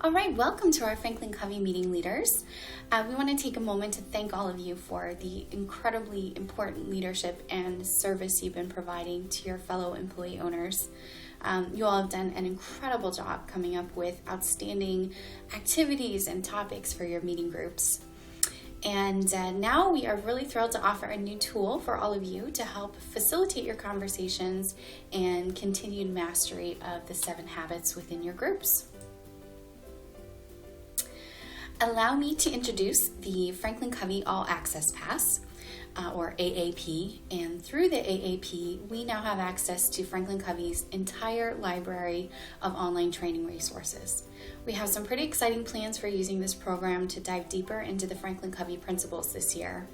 All right, welcome to our Franklin Covey meeting leaders. We want to take a moment to thank all of you for the incredibly important leadership and service you've been providing to your fellow employee owners. You all have done an incredible job coming up with outstanding activities and topics for your meeting groups. And now we are really thrilled to offer a new tool for all of you to help facilitate your conversations and continued mastery of the 7 habits within your groups. Allow me to introduce the Franklin Covey All Access Pass, or AAP, and through the AAP, we now have access to Franklin Covey's entire library of online training resources. We have some pretty exciting plans for using this program to dive deeper into the Franklin Covey principles this year.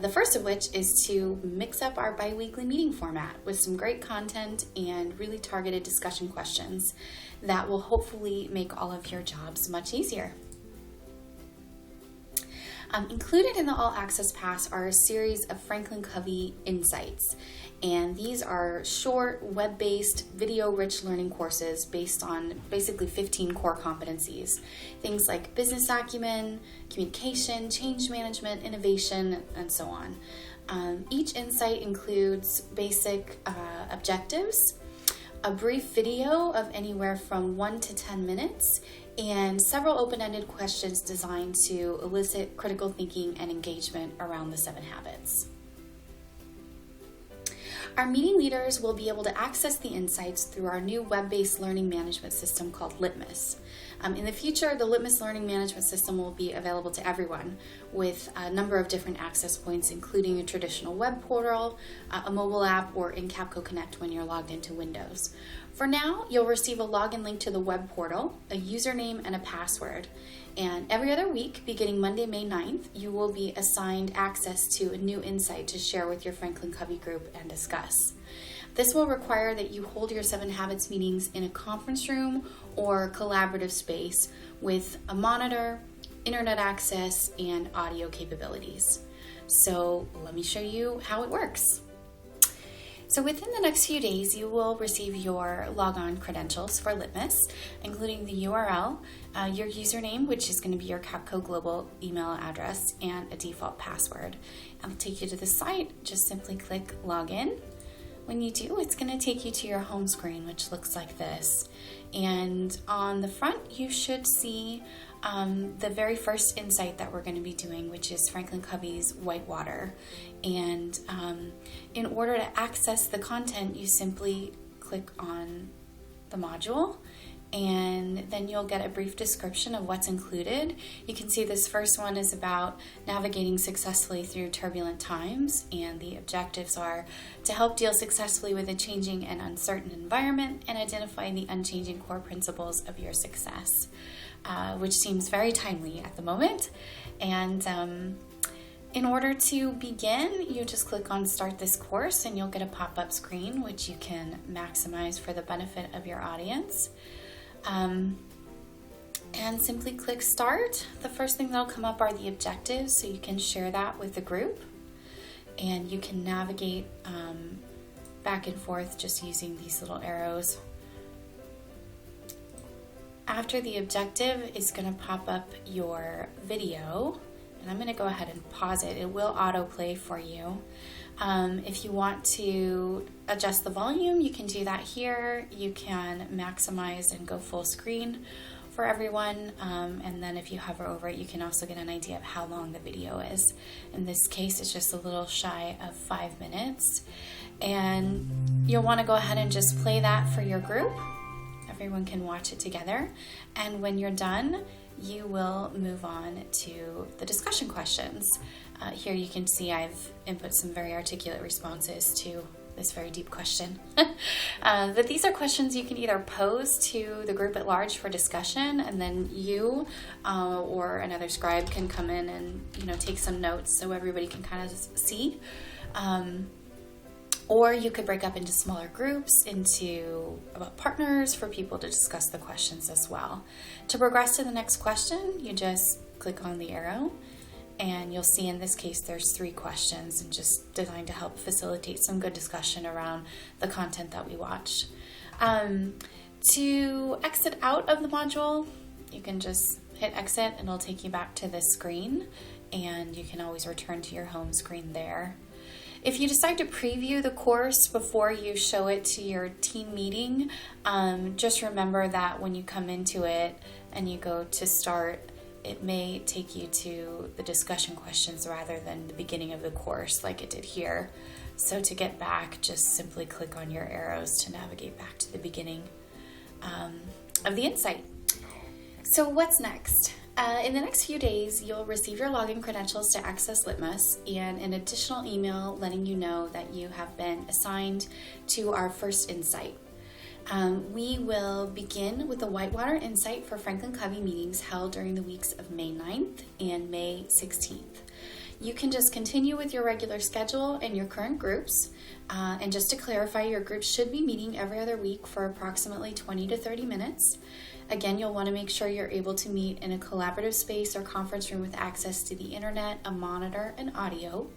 The first of which is to mix up our bi-weekly meeting format with some great content and really targeted discussion questions that will hopefully make all of your jobs much easier. Included in the All Access Pass are a series of Franklin Covey Insights, and these are short, web-based, video-rich learning courses based on basically 15 core competencies. Things like business acumen, communication, change management, innovation, and so on. Each insight includes basic objectives, a brief video of anywhere from 1 to 10 minutes, and several open-ended questions designed to elicit critical thinking and engagement around the 7 habits. Our meeting leaders will be able to access the insights through our new web-based learning management system called Litmus. In the future, the Litmus learning management system will be available to everyone with a number of different access points, including a traditional web portal, a mobile app, or in Kapco Connect when you're logged into Windows. For now, you'll receive a login link to the web portal, a username, and a password. And every other week, beginning Monday, May 9th, you will be assigned access to a new insight to share with your Franklin Covey group and discuss. This will require that you hold your 7 Habits meetings in a conference room or collaborative space with a monitor, internet access, and audio capabilities. So let me show you how it works. So within the next few days, you will receive your logon credentials for Litmus, including the URL, your username, which is going to be your Kapco Global email address, and a default password. It'll take you to the site. Just simply click Login. When you do, it's going to take you to your home screen, which looks like this. And on the front, you should see the very first insight that we're going to be doing, which is Franklin Covey's Whitewater. And in order to access the content, you simply click on the module, and then you'll get a brief description of what's included. You can see this first one is about navigating successfully through turbulent times, and the objectives are to help deal successfully with a changing and uncertain environment and identify the unchanging core principles of your success, which seems very timely at the moment. And in order to begin, you just click on Start This Course, and you'll get a pop-up screen, which you can maximize for the benefit of your audience. And simply click Start. The first thing that'll come up are the objectives, so you can share that with the group, and you can navigate back and forth just using these little arrows. After the objective, it's going to pop up your video, and I'm going to go ahead and pause it. It will autoplay for you. If you want to adjust the volume, you can do that here. You can maximize and go full screen for everyone, and then if you hover over it, you can also get an idea of how long the video is. In this case, it's just a little shy of 5 minutes, and you'll want to go ahead and just play that for your group. Everyone can watch it together, and when you're done, you will move on to the discussion questions. Here you can see I've input some very articulate responses to this very deep question. But these are questions you can either pose to the group at large for discussion, and then you or another scribe can come in and take some notes so everybody can kind of see. Or you could break up into smaller groups, into partners for people to discuss the questions as well. To progress to the next question, you just click on the arrow, and you'll see in this case there's 3 questions, and just designed to help facilitate some good discussion around the content that we watch. To exit out of the module, you can just hit exit and it'll take you back to this screen, and you can always return to your home screen there. If you decide to preview the course before you show it to your team meeting, just remember that when you come into it and you go to start, it may take you to the discussion questions rather than the beginning of the course like it did here. So to get back, just simply click on your arrows to navigate back to the beginning of the insight. So what's next? In the next few days, you'll receive your login credentials to access Litmus and an additional email letting you know that you have been assigned to our first insight. We will begin with the Whitewater Insight for Franklin Covey meetings held during the weeks of May 9th and May 16th. You can just continue with your regular schedule and your current groups. And just to clarify, your groups should be meeting every other week for approximately 20 to 30 minutes. Again, you'll want to make sure you're able to meet in a collaborative space or conference room with access to the internet, a monitor, and audio.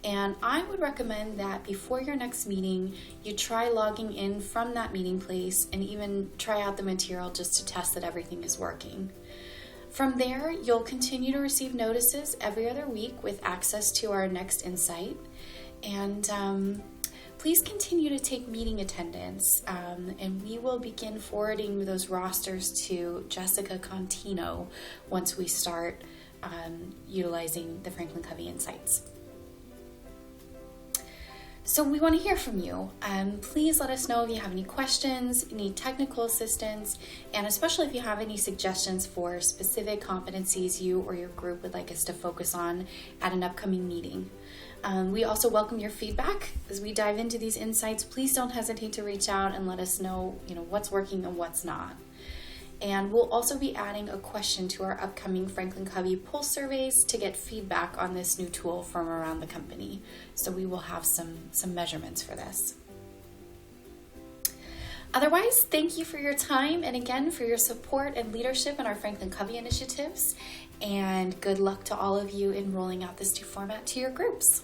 And I would recommend that before your next meeting, you try logging in from that meeting place and even try out the material just to test that everything is working. From there, you'll continue to receive notices every other week with access to our next insight. And please continue to take meeting attendance, and we will begin forwarding those rosters to Jessica Contino once we start utilizing the Franklin Covey Insights. So we want to hear from you. Please let us know if you have any questions, need technical assistance, and especially if you have any suggestions for specific competencies you or your group would like us to focus on at an upcoming meeting. We also welcome your feedback as we dive into these insights. Please don't hesitate to reach out and let us know, what's working and what's not. And we'll also be adding a question to our upcoming Franklin Covey pulse surveys to get feedback on this new tool from around the company. So we will have some measurements for this. Otherwise, thank you for your time and again for your support and leadership in our Franklin Covey initiatives. And good luck to all of you in rolling out this new format to your groups.